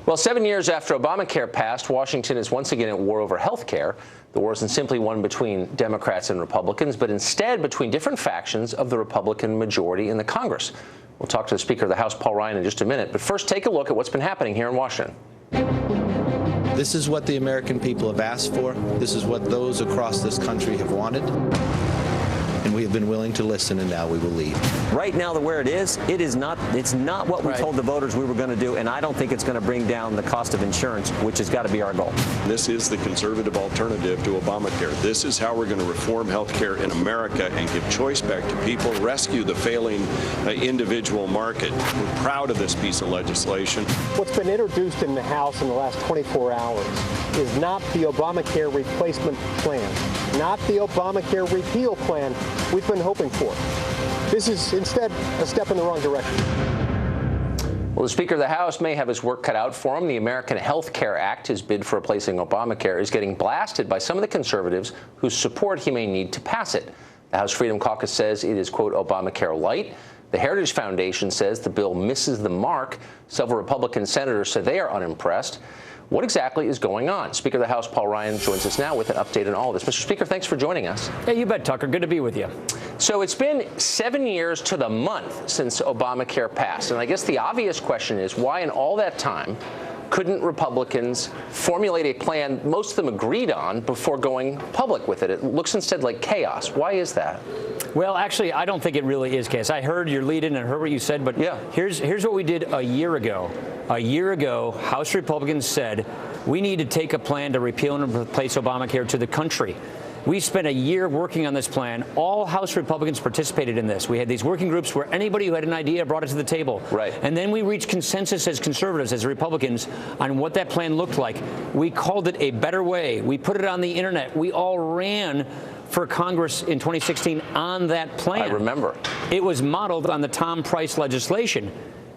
Well, 7 years after Obamacare passed, Washington is once again at war over health care. The war isn't simply one between Democrats and Republicans, but instead between different factions of the Republican majority in the Congress. We'll talk to the Speaker of the House, Paul Ryan, in just a minute. But first, take a look at what's been happening here in Washington. This is what the American people have asked for. This is what those across this country have wanted. And we have been willing to listen, and now we will lead. Right now, where it is, it's not what we told the voters we were going to do, and I don't think it's going to bring down the cost of insurance, which has got to be our goal. This is the conservative alternative to Obamacare. This is how we're going to reform health care in America and give choice back to people, rescue the failing individual market. We're proud of this piece of legislation. What's been introduced in the House in the last 24 hours is not the Obamacare replacement plan, not the Obamacare repeal plan we've been hoping for. This is instead a step in the wrong direction. Well, the Speaker of the House may have his work cut out for him. The American Health Care Act, his bid for replacing Obamacare, is getting blasted by some of the conservatives whose support he may need to pass it. The House Freedom Caucus says it is, quote, Obamacare light. The Heritage Foundation says the bill misses the mark. Several Republican senators say they are unimpressed. What exactly is going on? Speaker of the House Paul Ryan joins us now with an update on all this. Mr. Speaker, thanks for joining us. Yeah, you bet, Tucker. Good to be with you. So it's been 7 years to the month since Obamacare passed. And I guess the obvious question is, why in all that time couldn't Republicans formulate a plan most of them agreed on before going public with it? It looks instead like chaos. Why is that? Well, actually, I don't think it really is chaos. I heard your lead-in and heard what you said, but yeah. Here's what we did a year ago. A year ago, House Republicans said we need to take a plan to repeal and replace Obamacare to the country. We spent a year working on this plan. All House Republicans participated in this. We had these working groups where anybody who had an idea brought it to the table. Right. And then we reached consensus as conservatives, as Republicans, on what that plan looked like. We called it a better way. We put it on the internet. We all ran for Congress in 2016 on that plan. I remember. It was modeled on the Tom Price legislation.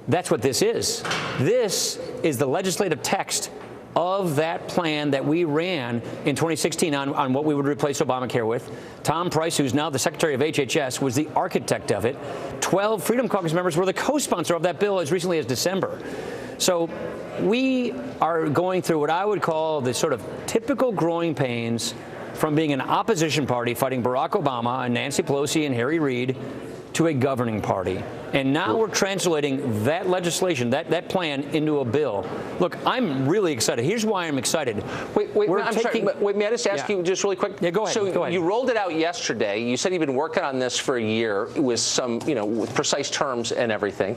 That's what this is. This is the legislative text of that plan that we ran in 2016 on what we would replace Obamacare with. Tom Price, who's now the Secretary of HHS, was the architect of it. 12 Freedom Caucus members were the co-sponsor of that bill as recently as December. So we are going through what I would call the sort of typical growing pains from being an opposition party fighting Barack Obama and Nancy Pelosi and Harry Reid to a governing party. And now we're translating that legislation, that plan, into a bill. Look, I'm really excited. Here's why I'm excited. Wait, may I just ask you just really quick? Yeah, go ahead. So you rolled it out yesterday. You said you've been working on this for a year with some, with precise terms and everything.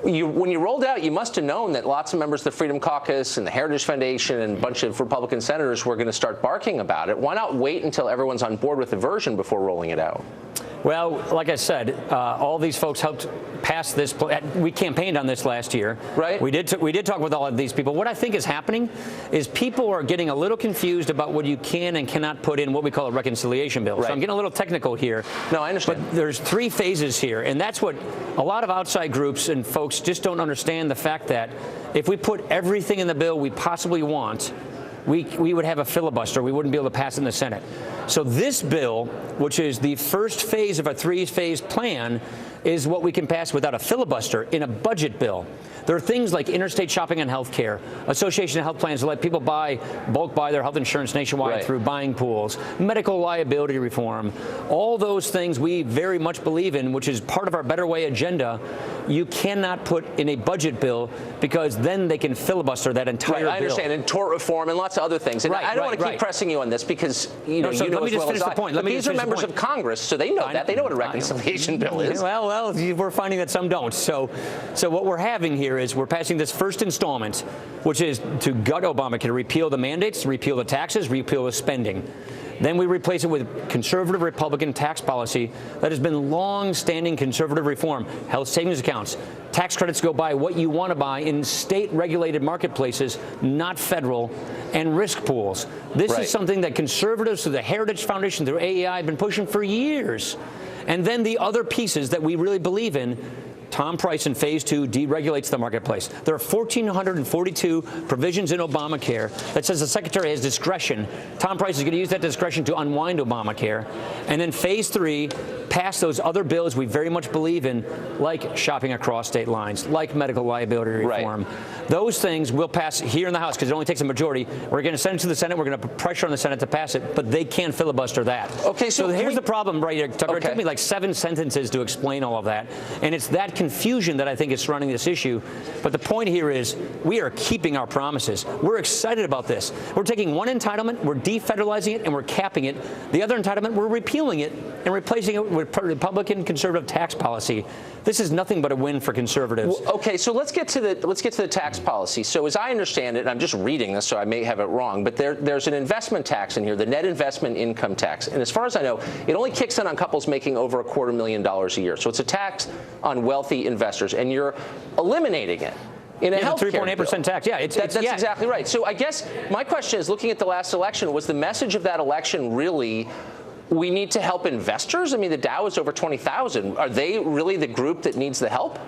When you rolled out, you must have known that lots of members of the Freedom Caucus and the Heritage Foundation and a bunch of Republican senators were going to start barking about it. Why not wait until everyone's on board with the version before rolling it out? Well, like I said, all these folks helped pass this. We campaigned on this last year. Right. We did talk with all of these people. What I think is happening is people are getting a little confused about what you can and cannot put in what we call a reconciliation bill. Right. So I'm getting a little technical here. No, I understand. But there's 3 phases here, and that's what a lot of outside groups and folks just don't understand, the fact that if we put everything in the bill we possibly want, we would have a filibuster. We wouldn't be able to pass it in the Senate. So this bill, which is the first phase of a 3-phase plan, is what we can pass without a filibuster in a budget bill. There are things like interstate shopping on health care, association of health plans to let people bulk buy their health insurance nationwide through buying pools, medical liability reform, all those things we very much believe in, which is part of our Better Way agenda. You cannot put in a budget bill because then they can filibuster that entire bill. I understand, and tort reform and lots of other things. And I don't want to keep pressing you on this because you know as well as I. But these are members of Congress, so they know that. They know what a reconciliation bill is. Well, we're finding that some don't. So what we're having here is we're passing this first installment, which is to gut Obamacare, repeal the mandates, repeal the taxes, repeal the spending. Then we replace it with conservative Republican tax policy that has been long-standing conservative reform. Health savings accounts, tax credits go by what you want to buy in state-regulated marketplaces, not federal, and risk pools. This is something that conservatives through the Heritage Foundation, through AEI, have been pushing for years. And then the other pieces that we really believe in, Tom Price in phase 2 deregulates the marketplace. There are 1,442 provisions in Obamacare that says the Secretary has discretion. Tom Price is going to use that discretion to unwind Obamacare. And then phase 3, pass those other bills we very much believe in, like shopping across state lines, like medical liability reform. Right. Those things will pass here in the House because it only takes a majority. We're going to send it to the Senate. We're going to put pressure on the Senate to pass it, but they can't filibuster that. Okay, so here's the problem right here, Tucker. Okay. It took me like 7 sentences to explain all of that, and it's that confusion that I think is surrounding this issue. But the point here is we are keeping our promises. We're excited about this. We're taking one entitlement, we're defederalizing it, and we're capping it. The other entitlement, we're repealing it and replacing it with Republican conservative tax policy. This is nothing but a win for conservatives. Well, okay, so let's get to the tax policy. So as I understand it, and I'm just reading this, so I may have it wrong, but there's an investment tax in here, the net investment income tax. And as far as I know, it only kicks in on couples making over $250,000 a year. So it's a tax on wealthy investors, and you're eliminating it. In a health 3.8% tax. Yeah, that's exactly right. So I guess my question is, looking at the last election, was the message of that election really, we need to help investors? I mean, the Dow is over 20,000. Are they really the group that needs the help?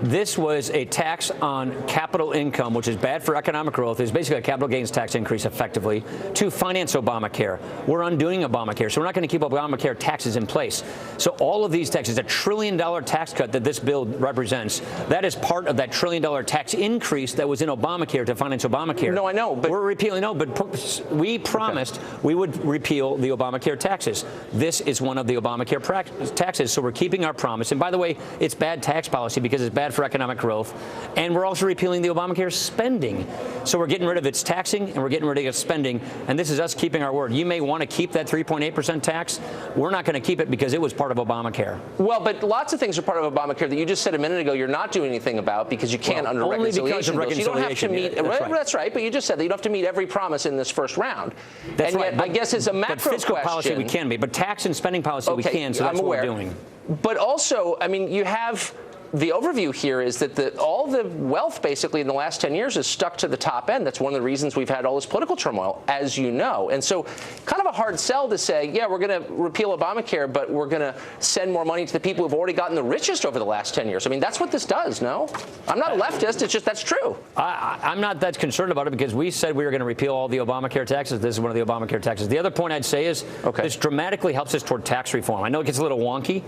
This was a tax on capital income, which is bad for economic growth. It's basically a capital gains tax increase, effectively, to finance Obamacare. We're undoing Obamacare, so we're not going to keep Obamacare taxes in place. So all of these taxes, $1 trillion tax cut that this bill represents, that is part of that $1 trillion tax increase that was in Obamacare to finance Obamacare. No, I know, but we're repealing. No, but we promised we would repeal the Obamacare taxes. This is one of the Obamacare taxes, so we're keeping our promise. And by the way, it's bad tax policy because it's bad for economic growth, and we're also repealing the Obamacare spending. So we're getting rid of its taxing, and we're getting rid of its spending, and this is us keeping our word. You may want to keep that 3.8% tax. We're not going to keep it because it was part of Obamacare. Well, but lots of things are part of Obamacare that you just said a minute ago you're not doing anything about because you can't under reconciliation bills. You don't have to meet. That's right, but you just said that you don't have to meet every promise in this first round. That's right. Yet, I guess as a macro but fiscal question, policy we can be, but tax and spending policy we can. So that's what we're doing. But also, I mean, you have. The overview here is that all the wealth basically in the last 10 years is stuck to the top end. That's one of the reasons we've had all this political turmoil, as you know. And so kind of a hard sell to say, yeah, we're going to repeal Obamacare, but we're going to send more money to the people who've already gotten the richest over the last 10 years. I mean, that's what this does, no? I'm not a leftist. It's just that's true. I'm not that concerned about it because we said we were going to repeal all the Obamacare taxes. This is one of the Obamacare taxes. The other point I'd say is this dramatically helps us toward tax reform. I know it gets a little wonky,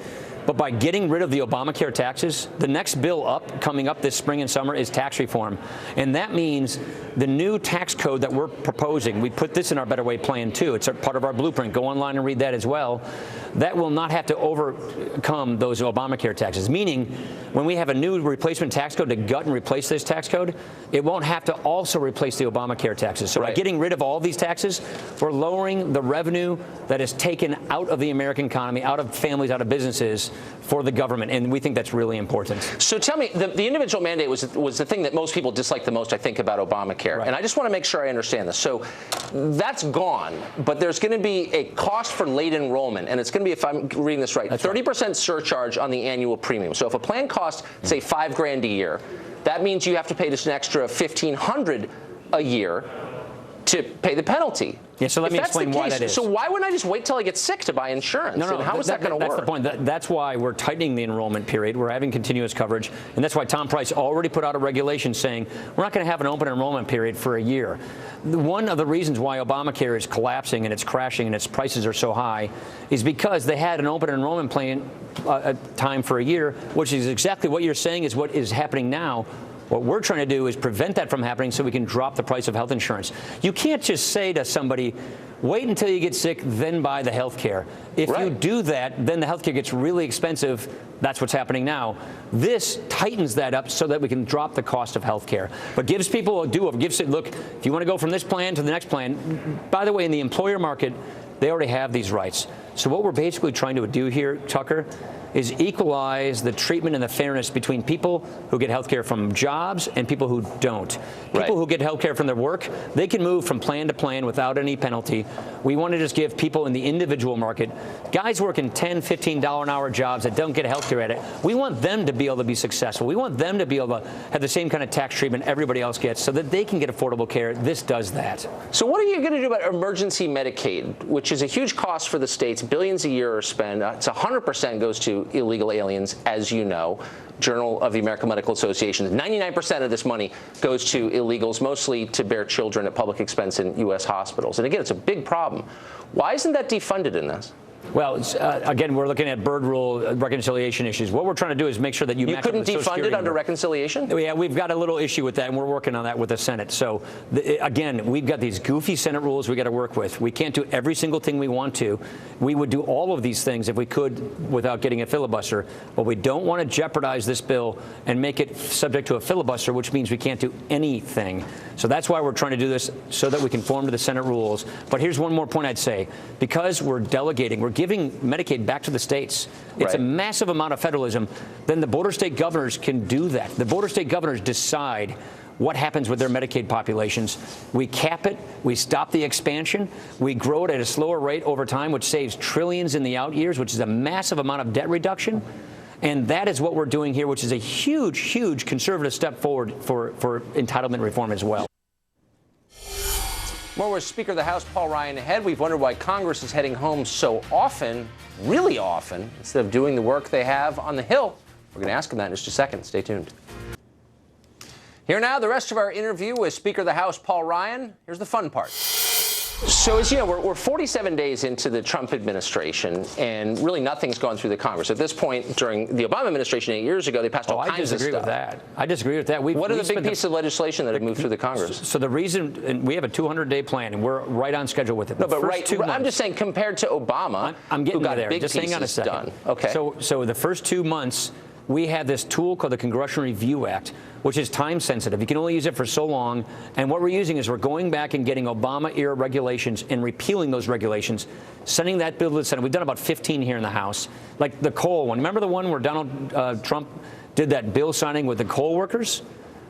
but by getting rid of the Obamacare taxes, the next bill coming up this spring and summer is tax reform. And that means the new tax code that we're proposing, we put this in our Better Way plan too. It's a part of our blueprint. Go online and read that as well. That will not have to overcome those Obamacare taxes, meaning when we have a new replacement tax code to gut and replace this tax code, it won't have to also replace the Obamacare taxes. So by getting rid of all of these taxes, we're lowering the revenue that is taken out of the American economy, out of families, out of businesses for the government, and we think that's really important. So tell me, the individual mandate was the thing that most people dislike the most, I think, about Obamacare. Right. And I just want to make sure I understand this. So that's gone, but there's going to be a cost for late enrollment, and it's going to be, if I'm reading this right, 30% surcharge on the annual premium. So if a plan costs, say, $5,000 a year, that means you have to pay just an extra $1,500 a year to pay the penalty. Yeah, so let me explain why that is. So why wouldn't I just wait till I get sick to buy insurance? No, how is that going to work? That's the point. That's why we're tightening the enrollment period. We're having continuous coverage, and that's why Tom Price already put out a regulation saying we're not going to have an open enrollment period for a year. One of the reasons why Obamacare is collapsing and it's crashing and its prices are so high is because they had an open enrollment plan time for a year, which is exactly what you're saying is what is happening now. What we're trying to do is prevent that from happening so we can drop the price of health insurance. You can't just say to somebody, wait until you get sick, then buy the health care. If you do that, then the health care gets really expensive. That's what's happening now. This tightens that up so that we can drop the cost of health care. But gives people a do-over. Gives it, look, if you want to go from this plan to the next plan, by the way, in the employer market, they already have these rights. So what we're basically trying to do here, Tucker, is equalize the treatment and the fairness between people who get health care from jobs and people who don't. People who get health care from their work, they can move from plan to plan without any penalty. We want to just give people in the individual market, guys working $10, $15 an hour jobs that don't get health care at it, we want them to be able to be successful. We want them to be able to have the same kind of tax treatment everybody else gets so that they can get affordable care. This does that. So what are you going to do about emergency Medicaid, which is a huge cost for the states? Billions a year are spent. It's 100% goes to to illegal aliens, as you know. Journal of the American Medical Association, 99% of this money goes to illegals, mostly to bear children at public expense in U.S. hospitals. And again, it's a big problem. Why isn't that defunded in this? Well, again, we're looking at bird rule reconciliation issues. What we're trying to do is make sure that you match couldn't up the Social defund Security it under number. reconciliation? Yeah, we've got a little issue with that, and we're working on that with the Senate. So, again, we've got these goofy Senate rules we got to work with. We can't do every single thing we want to. We would do all of these things if we could without getting a filibuster. But we don't want to jeopardize this bill and make it subject to a filibuster, which means we can't do anything. So that's why we're trying to do this, so that we conform to the Senate rules. But here's one more point I'd say. Because we're delegating, we're giving Medicaid back to the states. It's a massive amount of federalism. Then the border state governors can do that. The border state governors decide what happens with their Medicaid populations. We cap it. We stop the expansion. We grow it at a slower rate over time, which saves trillions in the out years, which is a massive amount of debt reduction. And that is what we're doing here, which is a huge, huge conservative step forward for entitlement reform as well. More with Speaker of the House Paul Ryan ahead. We've wondered why Congress is heading home so often, really often, instead of doing the work they have on the Hill. We're going to ask him that in just a second. Stay tuned. Here now, the rest of our interview with Speaker of the House Paul Ryan. Here's the fun part. So, as you know, we're 47 days into the Trump administration, and really nothing's gone through the Congress. At this point, during the Obama administration 8 years ago, they passed all kinds of stuff. I disagree with that. What are the big pieces of legislation that have moved through the Congress? So the reason, and we have a 200-day plan, and we're right on schedule with it. No, but I'm just saying, compared to Obama, I'm getting who got there. big Just hang on a second. done. Okay. So the first 2 months, we had this tool called the Congressional Review Act, which is time sensitive. You can only use it for so long. And what we're using is we're going back and getting Obama-era regulations and repealing those regulations, sending that bill to the Senate. We've done about 15 here in the House, like the coal one. Remember the one where Donald Trump did that bill signing with the coal workers?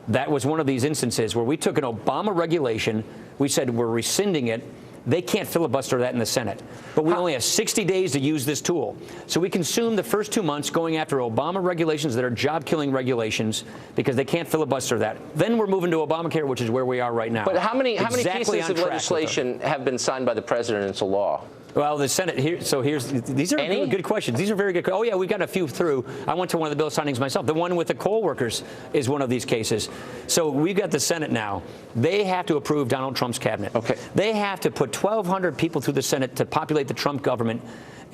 That was one of these instances where we took an Obama regulation, we said we're rescinding it. They can't filibuster that in the Senate. But we only have 60 days to use this tool. So we consume the first 2 months going after Obama regulations that are job-killing regulations because they can't filibuster that. Then we're moving to Obamacare, which is where we are right now. But how many pieces of legislation have been signed by the president into law? Well, the Senate here. So these are really good questions. These are very good. Oh yeah, we've got a few through. I went to one of the bill signings myself. The one with the coal workers is one of these cases. So we've got the Senate now. They have to approve Donald Trump's cabinet. Okay. They have to put 1,200 people through the Senate to populate the Trump government.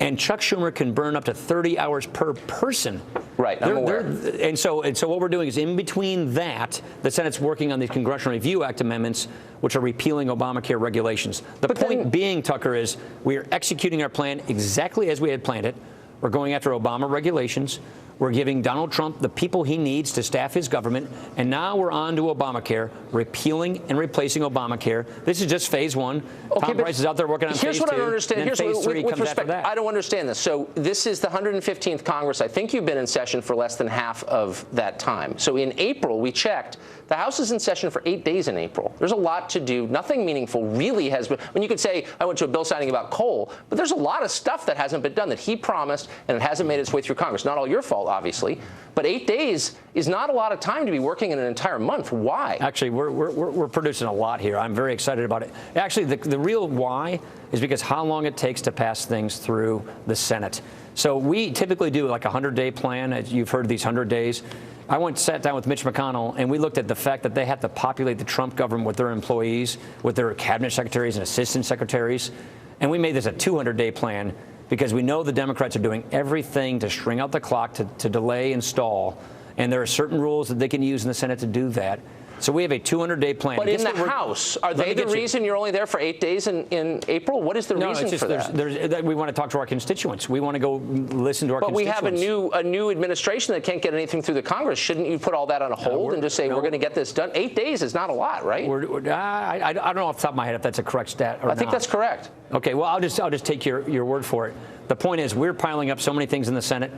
And Chuck Schumer can burn up to 30 hours per person. Right, I'm aware. And so what we're doing is in between that, the Senate's working on these Congressional Review Act amendments, which are repealing Obamacare regulations. The point being, Tucker, is we are executing our plan exactly as we had planned it. We're going after Obama regulations. We're giving Donald Trump the people he needs to staff his government. And now we're on to Obamacare, repealing and replacing Obamacare. This is just phase one. Okay, Tom Price is out there working on phase two. Here's what I don't understand. Here's phase three with comes respect, after that. I don't understand this. So this is the 115th Congress. I think you've been in session for less than half of that time. So in April, we checked. The House is in session for 8 days in April. There's a lot to do. Nothing meaningful really has been. I mean, you could say I went to a bill signing about coal, but there's a lot of stuff that hasn't been done that he promised, and it hasn't made its way through Congress. Not all your fault, obviously, but 8 days is not a lot of time to be working in an entire month. Why? Actually, we're producing a lot here. I'm very excited about it. Actually, the real why is because how long it takes to pass things through the Senate. So we typically do like a 100-day plan. As you've heard these 100 days. I sat down with Mitch McConnell, and we looked at the fact that they have to populate the Trump government with their employees, with their cabinet secretaries and assistant secretaries. And we made this a 200-day plan because we know the Democrats are doing everything to string out the clock, to delay and stall. And there are certain rules that they can use in the Senate to do that. So we have a 200-day plan. But in the House, are they the reason you're only there for 8 days in April? What is the reason for that? We want to talk to our constituents. We want to go listen to our constituents. But we have a new administration that can't get anything through the Congress. Shouldn't you put all that on hold and just say we're going to get this done? 8 days is not a lot, right? I don't know off the top of my head if that's a correct stat or not. I think that's correct. Okay, well, I'll just take your word for it. The point is we're piling up so many things in the Senate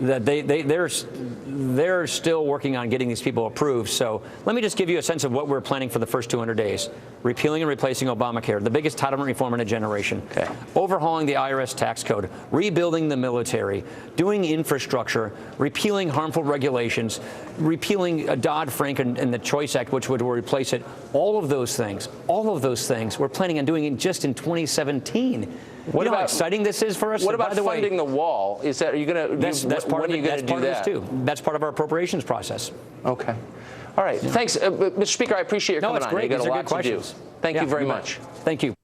that they're still working on getting these people approved. So let me just give you a sense of what we're planning for the first 200 days. Repealing and replacing Obamacare, the biggest entitlement reform in a generation. Okay. Overhauling the IRS tax code, rebuilding the military, doing infrastructure, repealing harmful regulations, repealing Dodd-Frank and the Choice Act, which would replace it. All of those things we're planning on doing just in 2017. You know how exciting this is for us? What about by the funding way, the wall? Is that, are you going to? That's part of it. That's part of this too. That's part of our appropriations process. Okay. All right. Thanks, Mr. Speaker. I appreciate your coming it's on. great. You got These a are lot good to do. questions. Thank you very bet. much. Thank you.